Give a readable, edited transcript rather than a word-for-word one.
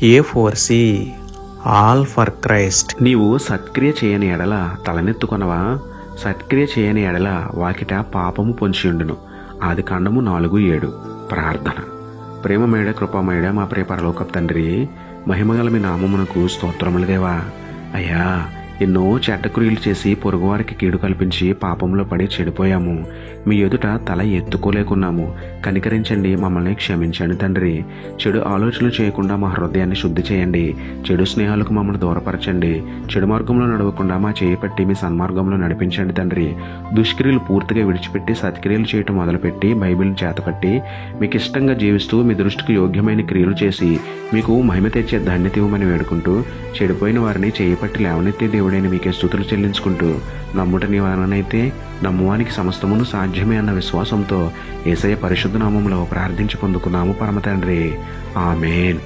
A4C all for Christ. నీవు సత్క్రియ చేయని ఎడల తలనెత్తుకొనవా? సత్క్రియ చేయని ఎడల వాకిట పాపము పొంచియుండును. ఆదికాండము 4:7. ప్రార్థన. ప్రేమమేడ కృపామేడ మా ప్రియ పరలోకపు తండ్రి, మహిమగల మీ నామమునకు స్తోత్రములు దేవా. అయ్యా, ఎన్నో చెడ్డ క్రియలు చేసి పొరుగువారికి కీడు కల్పించి పాపంలో పడి చెడిపోయాము. మీ ఎదుట తల ఎత్తుకోలేకున్నాము. కనికరించండి, మమ్మల్ని క్షమించండి తండ్రి. చెడు ఆలోచనలు చేయకుండా మా హృదయాన్ని శుద్ధి చేయండి. చెడు స్నేహాలకు మమ్మల్ని దూరపరచండి. చెడు మార్గంలో నడవకుండా మా చేయి పట్టి మీ సన్మార్గంలో నడిపించండి తండ్రి. దుష్క్రియలు పూర్తిగా విడిచిపెట్టి సత్క్రియలు చేయటం మొదలుపెట్టి బైబిల్ని చేతపట్టి మీకు ఇష్టంగా జీవిస్తూ మీ దృష్టికి యోగ్యమైన క్రియలు చేసి మీకు మహిమ తెచ్చే ధన్యత ఇవ్వమని వేడుకుంటూ, చెడిపోయిన వారిని చేయి పట్టి లేవనెత్తే దేవుడైన మీకే స్తుతులు చెల్లించుకుంటూ, నమ్ముట నివారణైతే నమ్మువానికి సమస్తమును సాధ్యమే అన్న విశ్వాసంతో యేసయ్య పరిశుద్ధ నామములో ప్రార్థించి పొందుకున్నాము పరమ తండ్రి. ఆమేన్.